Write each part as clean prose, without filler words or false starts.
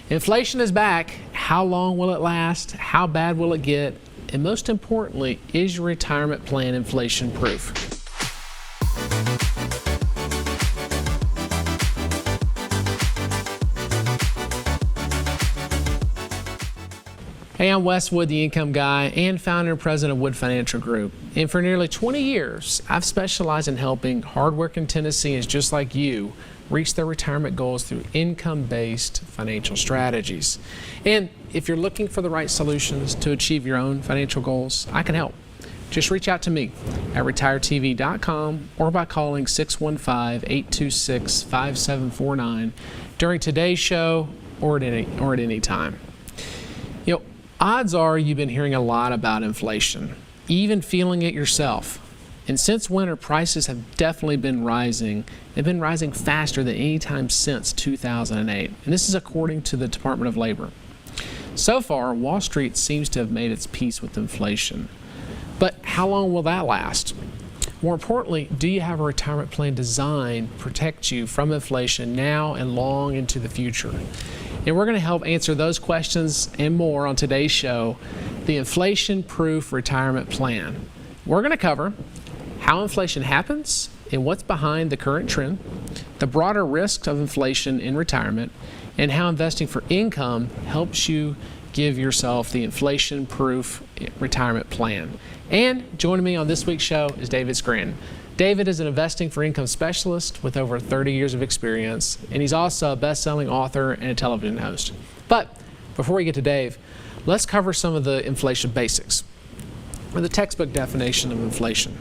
Inflation is back. How long will it last? How bad will it get? And most importantly, is your retirement plan inflation proof? Hey, I'm Wes Wood, the income guy and founder and president of Wood Financial Group. And for nearly 20 years, I've specialized in helping hardworking Tennesseans just like you reach their retirement goals through income-based financial strategies. And if you're looking for the right solutions to achieve your own financial goals, I can help. Just reach out to me at retiretv.com or by calling 615-826-5749 during today's show or at any time. Odds are you've been hearing a lot about inflation, even feeling it yourself. And since winter, prices have definitely been rising. They've been rising faster than any time since 2008. And this is according to the Department of Labor. So far, Wall Street seems to have made its peace with inflation. But how long will that last? More importantly, do you have a retirement plan designed to protect you from inflation now and long into the future? And we're going to help answer those questions and more on today's show, the Inflation-Proof Retirement Plan. We're going to cover how inflation happens and what's behind the current trend, the broader risks of inflation in retirement, and how investing for income helps you give yourself the inflation-proof retirement plan. And joining me on this week's show is David Scranton. David is an investing for income specialist with over 30 years of experience, and he's also a best-selling author and a television host. But before we get to Dave, let's cover some of the inflation basics. The textbook definition of inflation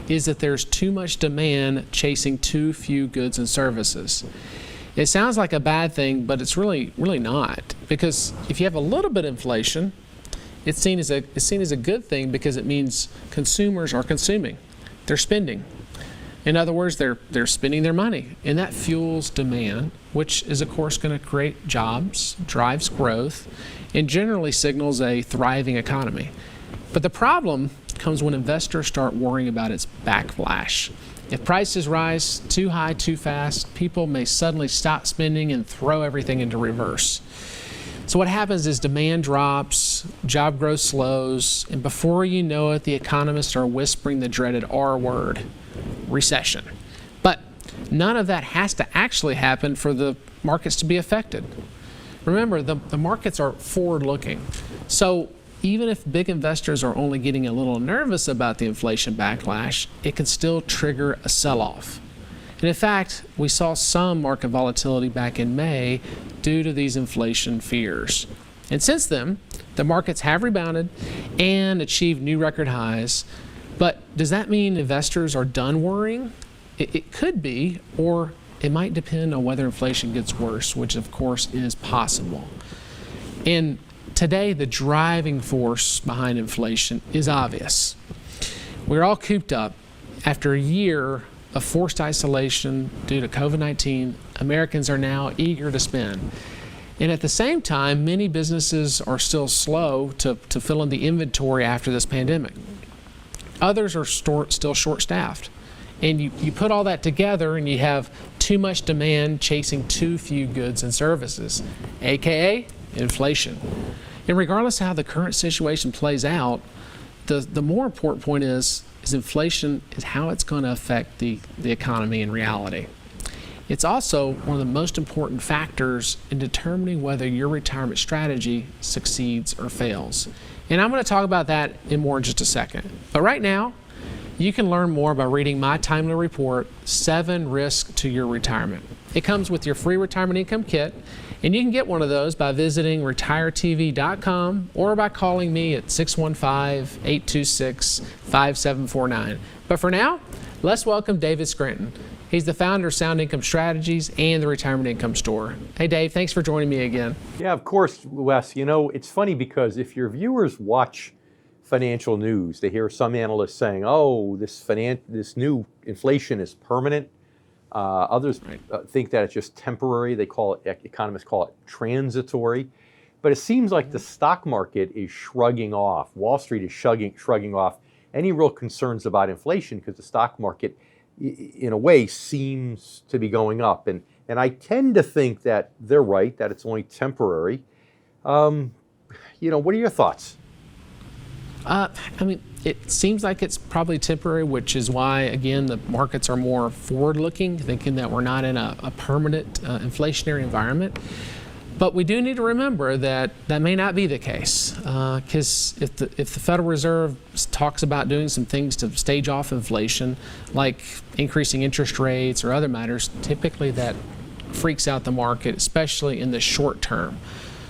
is that there's too much demand chasing too few goods and services. It sounds like a bad thing, but it's really not, because if you have a little bit of inflation, it's seen as a good thing because it means consumers are consuming. They're spending. In other words, they're spending their money, and that fuels demand, which is of course going to create jobs, drives growth, and generally signals a thriving economy. But the problem comes when investors start worrying about its backlash. If prices rise too high too fast, people may suddenly stop spending and throw everything into reverse. So what happens is demand drops, job growth slows, and before you know it, the economists are whispering the dreaded R word, recession. But none of that has to actually happen for the markets to be affected. Remember, the markets are forward-looking. So even if big investors are only getting a little nervous about the inflation backlash, it can still trigger a sell-off. And in fact, we saw some market volatility back in May due to these inflation fears. And since then, the markets have rebounded and achieved new record highs. But does that mean investors are done worrying? It could be, or it might depend on whether inflation gets worse, which of course is possible. And today, the driving force behind inflation is obvious. We're all cooped up. After a year of forced isolation due to COVID-19, Americans are now eager to spend. And at the same time, many businesses are still slow to fill in the inventory after this pandemic. Others are still short-staffed. And you put all that together and you have too much demand chasing too few goods and services, aka inflation. And regardless of how the current situation plays out, the more important point is inflation is how it's going to affect the economy in reality. It's also one of the most important factors in determining whether your retirement strategy succeeds or fails. And I'm going to talk about that in just a second. But right now, you can learn more by reading my timely report, 7 Risks to Your Retirement. It comes with your free retirement income kit, and you can get one of those by visiting retiretv.com or by calling me at 615-826-5749. But for now, let's welcome David Scranton. He's the founder of Sound Income Strategies and the Retirement Income Store. Hey, Dave, thanks for joining me again. Yeah, of course, Wes. You know, it's funny because if your viewers watch financial news, they hear some analysts saying, oh, this new inflation is permanent. Others think that it's just temporary. Economists call it transitory. But it seems like the stock market is shrugging off. Wall Street is shrugging off any real concerns about inflation because the stock market, in a way, seems to be going up. And And I tend to think that they're right, that it's only temporary. What are your thoughts? It seems like it's probably temporary, which is why, again, the markets are more forward-looking, thinking that we're not in a permanent inflationary environment. But we do need to remember that that may not be the case, because if the Federal Reserve talks about doing some things to stage off inflation, like increasing interest rates or other matters, typically that freaks out the market, especially in the short term.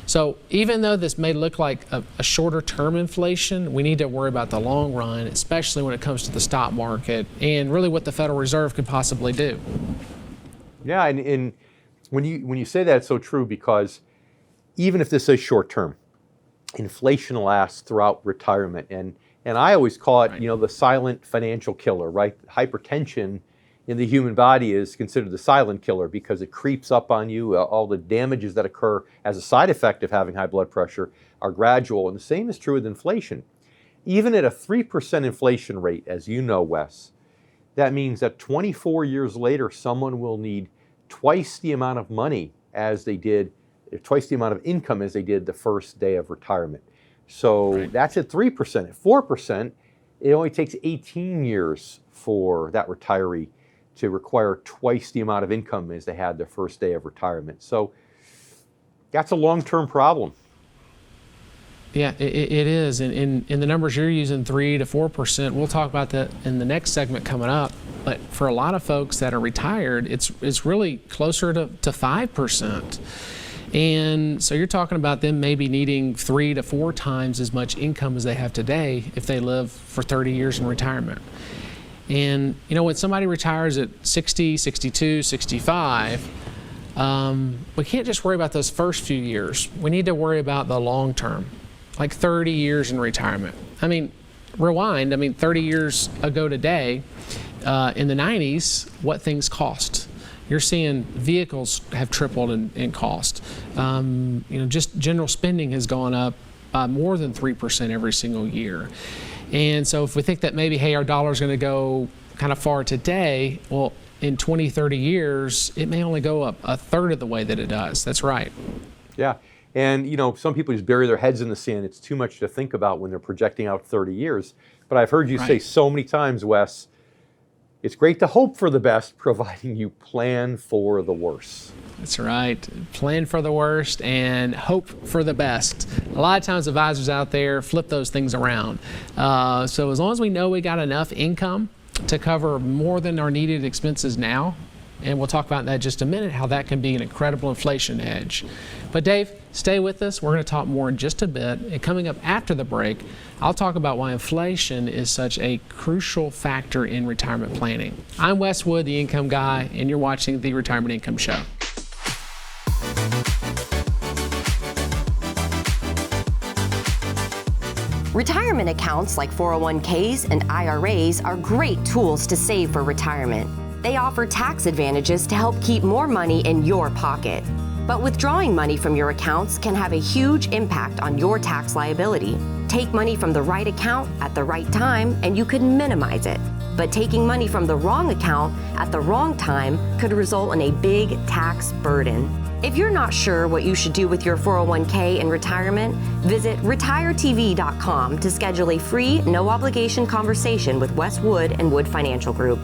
So even though this may look like a shorter term inflation, we need to worry about the long run, especially when it comes to the stock market and really what the Federal Reserve could possibly do. Yeah, and when you say that, it's so true, because even if this is short term, inflation lasts throughout retirement. And I always call it, the silent financial killer, right? Hypertension in the human body is considered the silent killer because it creeps up on you. All the damages that occur as a side effect of having high blood pressure are gradual. And the same is true with inflation. Even at a 3% inflation rate, as you know, Wes, that means that 24 years later, someone will need twice the amount of money as they did, twice the amount of income as they did the first day of retirement. So that's at 3%. At 4%, it only takes 18 years for that retiree to require twice the amount of income as they had their first day of retirement. So that's a long-term problem. Yeah, it is. And in the numbers you're using, 3 to 4%, we'll talk about that in the next segment coming up. But for a lot of folks that are retired, it's really closer to 5%. And so you're talking about them maybe needing 3 to 4 times as much income as they have today if they live for 30 years in retirement. And when somebody retires at 60, 62, 65, we can't just worry about those first few years. We need to worry about the long term, like 30 years in retirement. Rewind, 30 years ago today, in the 90s, what things cost. You're seeing vehicles have tripled in cost. Just general spending has gone up by more than 3% every single year. And so if we think that maybe, hey, our dollar's going to go kind of far today, well, in 20, 30 years, it may only go up a third of the way that it does. That's right. Yeah. And, some people just bury their heads in the sand. It's too much to think about when they're projecting out 30 years. But I've heard you say so many times, Wes, it's great to hope for the best, providing you plan for the worst. That's right. Plan for the worst and hope for the best. A lot of times advisors out there flip those things around. So as long as we know we got enough income to cover more than our needed expenses now, and we'll talk about that in just a minute, how that can be an incredible inflation hedge. But Dave, stay with us. We're going to talk more in just a bit. And coming up after the break, I'll talk about why inflation is such a crucial factor in retirement planning. I'm Wes Wood, the Income Guy, and you're watching the Retirement Income Show. Retirement accounts like 401ks and IRAs are great tools to save for retirement. They offer tax advantages to help keep more money in your pocket. But withdrawing money from your accounts can have a huge impact on your tax liability. Take money from the right account at the right time and you could minimize it. But taking money from the wrong account at the wrong time could result in a big tax burden. If you're not sure what you should do with your 401k in retirement, visit retiretv.com to schedule a free, no-obligation conversation with Wes Wood and Wood Financial Group.